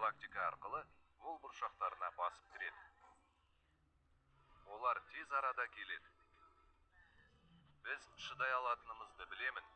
галактика арқылы ол бұршақтарына басып кіреді. Олар тез арада келеді. Біз шыдай алатынымызды білемін.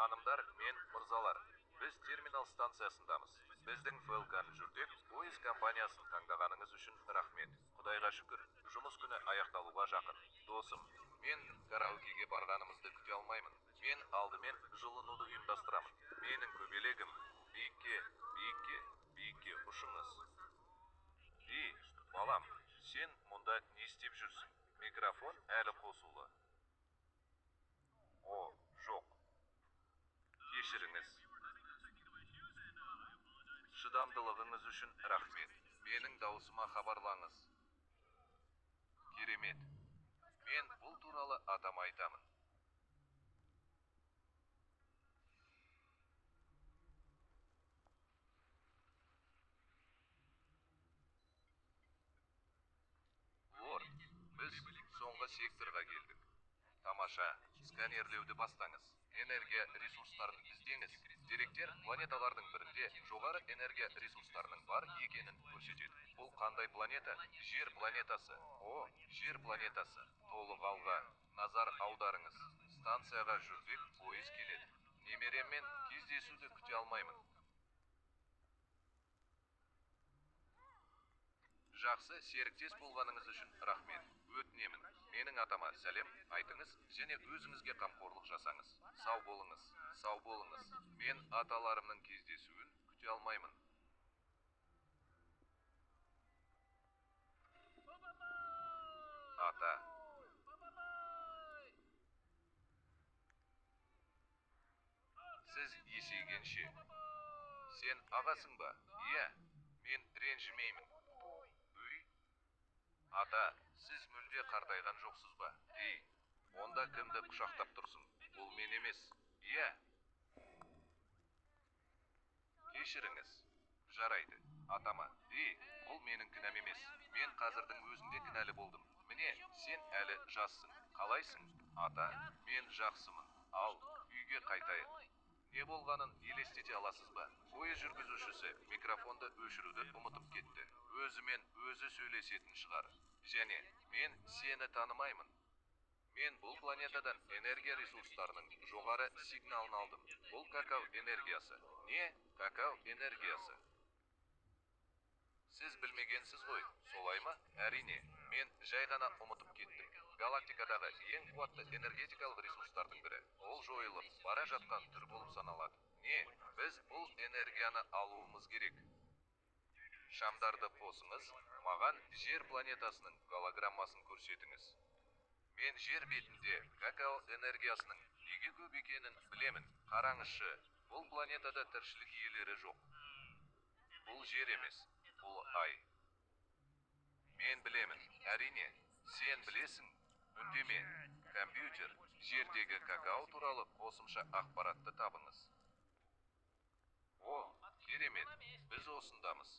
Ханымдар мен мырзалар, біз терминал станциясындамыз. Біздің Falcon жүрдек пойыз компаниясын таңдағаныңыз үшін рахмет. Құдайға шүкір, жұмыс күні аяқталуға жақын. Досым, мен караокеге барғанымызды күте алмаймын. Мен алдымен жылынуды ұйымдастырамын. Менің көбелегім, биікке ұшыңыз. Балам, сен мұнда не істеп жүрсің? Микрофон әлі қосулы. Жоқ. Кешіріңіз. Шыдамдылығыңыз үшін рахмет. Менің даусыма хабарлаңыз. Керемет. Мен бұл туралы атама айтамын. Лорд, біз соңғы секторға келдік. Тамаша, сканерлеуді бастаңыз. Энергия ресурстарын іздеңіз. Деректер планеталардың бірінде жоғары энергия ресурстарының бар екенін көрсетеді. Бұл қандай планета? Жер планетасы. Жер планетасы. Толық алға. Назар аударыңыз. Станцияға жүрдек пойыз келеді. Немереммен кездесуді күте алмаймын. Жақсы серіктес болғаныңыз үшін рахмет. Өтінемін. Менің атама сәлем айтыңыз және өзіңізге қамқорлық жасаңыз. Сау болыңыз. Мен аталарымның кездесуін күте алмаймын. Ата. Сіз есейгенше. Сен ағасың ба? Иә, мен ренжімеймін. Ата, сіз мүлде қартайған жоқсыз ба? Онда кімді құшақтап тұрсың? Бұл мен емес. Иә. Кешіріңіз. Жарайды. Атама. Бұл менің кінәм емес. Мен қазірдің өзінде кінәлі болдым. Міне, сен әлі жассың. Қалайсың? Ата, мен жақсымын. Ал, үйге қайтайық. Не болғанын елестете аласыз ба? Пойыз жүргізушісі микрофонды өшіруді ұмытып кетті. Өзімен өзі сөйлесетін шығар. Және мен сені танымаймын. Мен бұл планетадан энергия ресурстарының жоғары сигналын алдым. Бұл какао энергиясы. Не? Какао энергиясы. Сіз білмегенсіз ғой, солай ма? Әрине, мен жай ғана ұмытып кеттім. Галактикадағы ең қуатты энергетикалық ресурстардың бірі. Ол жойылып бара жатқан түр болып саналады. Не? Біз бұл энергияны алуымыз керек. Шамдарды қосыңыз, маған жер планетасының голограммасын көрсетіңіз. Мен жер бетінде какао энергиясының неге көп екенін білемін. Қараңызшы, бұл планетада тіршілік иелері жоқ. Бұл жер емес, бұл ай. Мен білемін, әрине, сен білесің. Үндеме, компьютер, жердегі какао туралы қосымша ақпаратты табыңыз. Керемет, біз осындамыз.